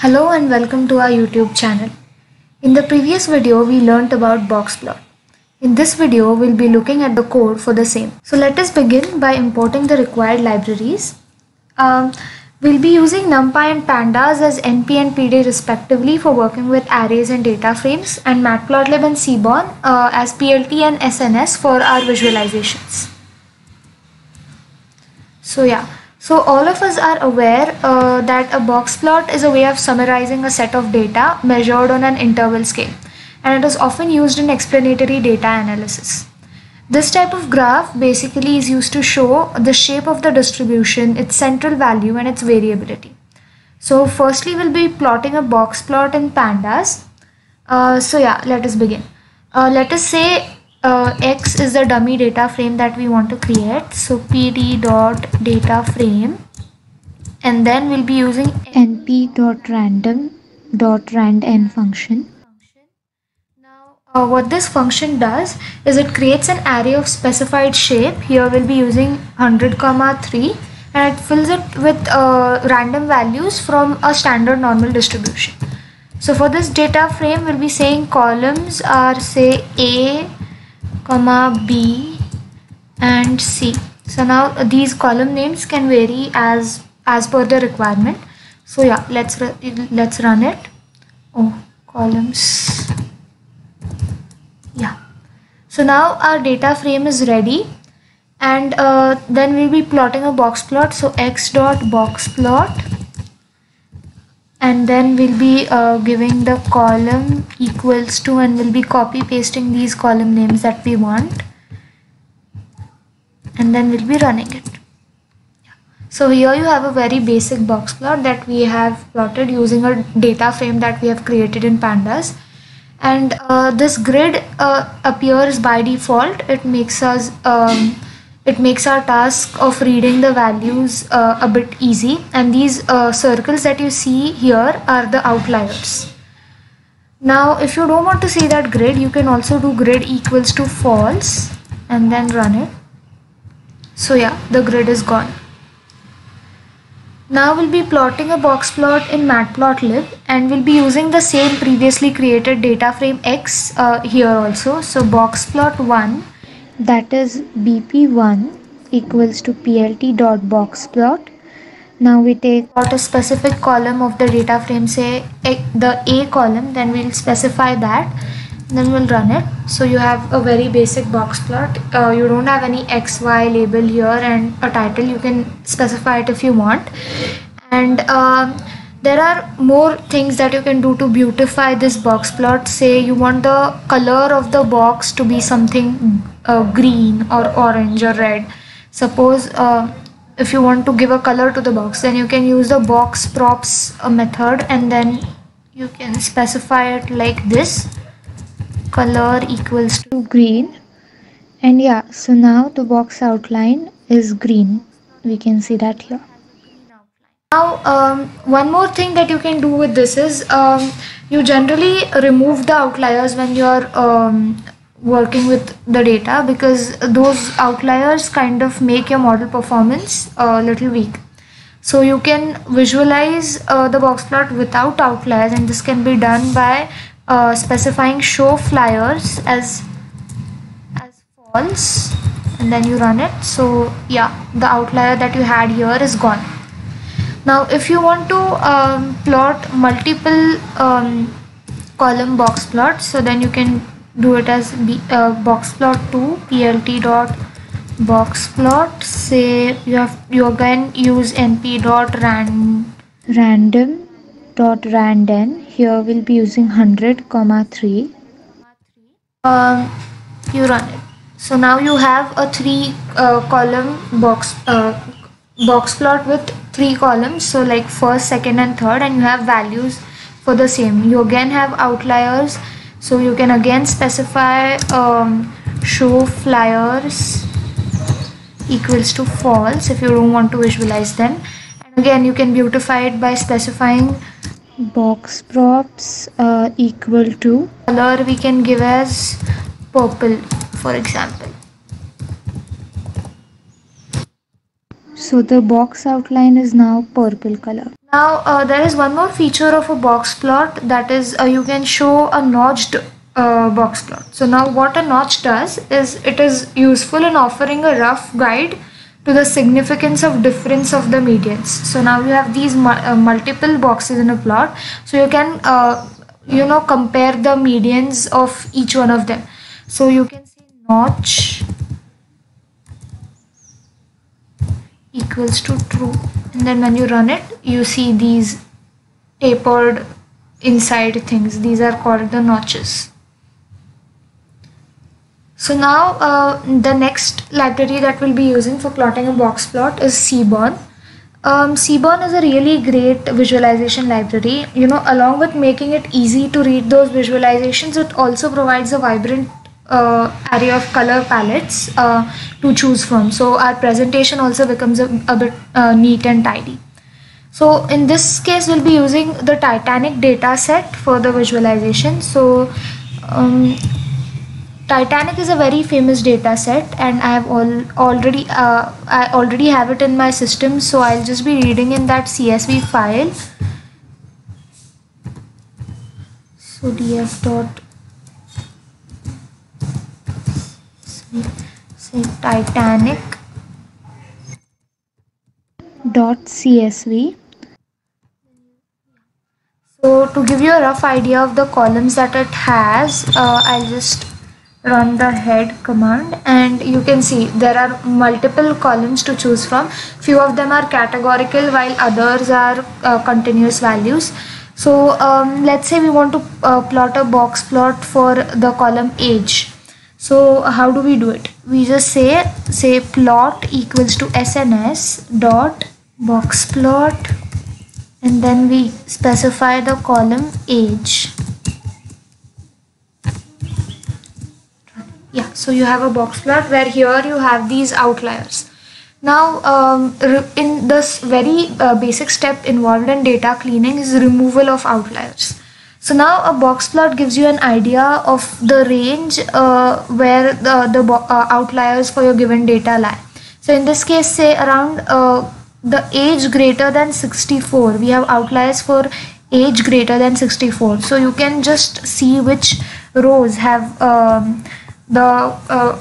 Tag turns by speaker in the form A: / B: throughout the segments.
A: Hello and welcome to our YouTube channel. In the previous video, we learnt about boxplot. In this video, we'll be looking at the code for the same. So let us begin by importing the required libraries. We'll be using NumPy and Pandas as NP and PD respectively for working with arrays and data frames, and Matplotlib and Seaborn as PLT and SNS for our visualizations. So all of us are aware that a box plot is a way of summarizing a set of data measured on an interval scale, and it is often used in explanatory data analysis. This type of graph basically is used to show the shape of the distribution, its central value and its variability. So firstly we'll be plotting a box plot in Pandas. Let us begin. Let us say X is the dummy data frame that we want to create. So pd dot data frame, and then we'll be using
B: np.random.randn function.
A: Now what this function does is it creates an array of specified shape. Here we'll be using 100,3, and it fills it with random values from a standard normal distribution. So for this data frame, we'll be saying columns are say A, B and C. So now these column names can vary as per the requirement. So yeah, let's run it. Columns. Yeah. So now our data frame is ready, and then we'll be plotting a box plot. So x dot box plot, and then we'll be giving the column equals to, and we'll be copy pasting these column names that we want, and then we'll be running it. So here you have a very basic box plot that we have plotted using a data frame that we have created in Pandas, and this grid appears by default. It makes our task of reading the values a bit easy, and these circles that you see here are the outliers. Now if you don't want to see that grid, you can also do grid equals to false and then run it. So yeah, the grid is gone. Now we'll be plotting a box plot in Matplotlib, and we'll be using the same previously created data frame X here also. So boxplot1,
B: that is bp1 equals to plt.boxplot. Now we take
A: out a specific column of the data frame, say the A column, then we'll specify that, then we'll run it. So you have a very basic box plot. You don't have any XY label here and a title. You can specify it if you want, and there are more things that you can do to beautify this box plot. Say you want the color of the box to be something green or orange or red. Suppose if you want to give a color to the box, then you can use the box props method, and then you can specify it like this: color equals to
B: green. And yeah, so now the box outline is green. We can see that here.
A: Now one more thing that you can do with this is you generally remove the outliers when you're working with the data, because those outliers kind of make your model performance a little weak. So you can visualize the box plot without outliers, and this can be done by specifying show flyers as false, and then you run it. So yeah, the outlier that you had here is gone. Now if you want to plot multiple column box plots, so then you can do it as boxplot2 plt.boxplot. Say you again use
B: np.random.randn. Here we'll be using 100,3.
A: You run it. So now you have a 3 column box plot with 3 columns, so like first, second and third, and you have values for the same. You again have outliers, so you can again specify show flyers equals to false if you don't want to visualize them, and again you can beautify it by specifying
B: box props equal to
A: color. We can give as purple, for example.
B: So the box outline is now purple color.
A: Now there is one more feature of a box plot, that is you can show a notched box plot. So now what a notch does is it is useful in offering a rough guide to the significance of difference of the medians. So now you have these multiple boxes in a plot, so you can compare the medians of each one of them. So you can say notch equals to true, and then when you run it you see these tapered inside things. These are called the notches. So now the next library that we'll be using for plotting a box plot is Seaborn. Seaborn is a really great visualization library. Along with making it easy to read those visualizations, it also provides a vibrant array of color palettes to choose from. So our presentation also becomes a bit neat and tidy. So in this case, we'll be using the Titanic data set for the visualization. So Titanic is a very famous data set, and I have I already have it in my system. So I'll just be reading in that CSV file. So df dot say Titanic
B: .csv.
A: So to give you a rough idea of the columns that it has, I'll just run the head command, and you can see there are multiple columns to choose from. Few of them are categorical while others are continuous values. So let's say we want to plot a box plot for the column age. So how do we do it? We just say plot equals to SNS dot box plot, and then we specify the column age. Yeah, so you have a box plot where here you have these outliers. Now in this very basic step involved in data cleaning is removal of outliers. So now a box plot gives you an idea of the range where the outliers for your given data lie. So in this case, say around the age greater than 64, we have outliers for age greater than 64. So you can just see which rows have the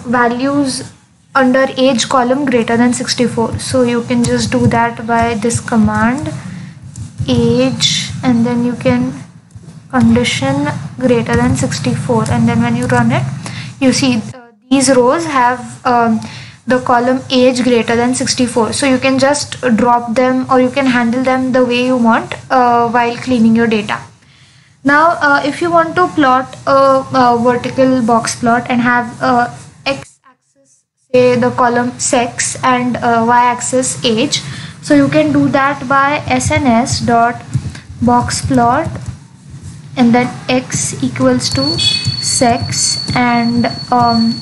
A: values under age column greater than 64. So you can just do that by this command age, and then you can condition greater than 64, and then when you run it you see these rows have the column age greater than 64. So you can just drop them, or you can handle them the way you want while cleaning your data. Now if you want to plot a vertical box plot and have x-axis say the column sex and y-axis age, so you can do that by SNS dot box plot, and then x equals to sex and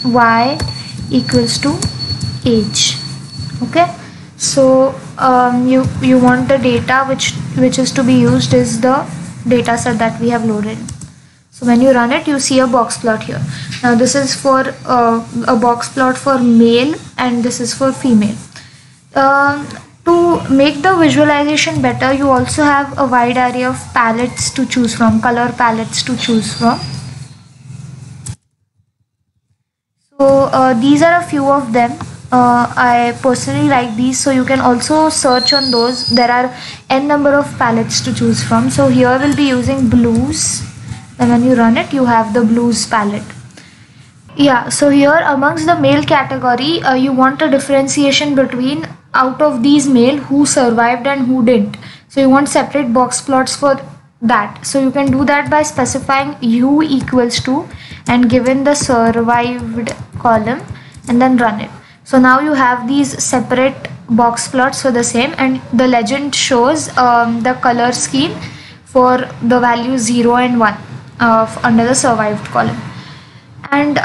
A: y equals to age. Okay, so you want the data which is to be used is the data set that we have loaded. So when you run it you see a box plot here. Now this is for a box plot for male, and this is for female. To make the visualization better, you also have a wide array of palettes to choose from, color palettes to choose from. So these are a few of them. I personally like these, so you can also search on those. There are n number of palettes to choose from. So here we'll be using blues, and when you run it you have the blues palette. Yeah, so here amongst the male category you want a differentiation between out of these male who survived and who didn't. So you want separate box plots for that. So you can do that by specifying u equals to and given the survived column, and then run it. So now you have these separate box plots for the same, and the legend shows the color scheme for the values 0 and 1 under the survived column. And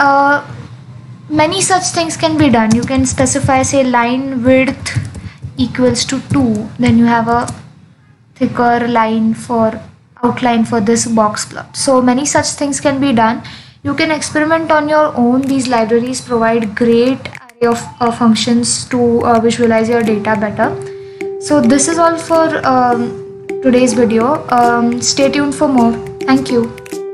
A: many such things can be done. You can specify say line width equals to 2, then you have a thicker line for outline for this box plot. So many such things can be done. You can experiment on your own. These libraries provide great array of functions to visualize your data better. So this is all for today's video. Stay tuned for more. Thank you.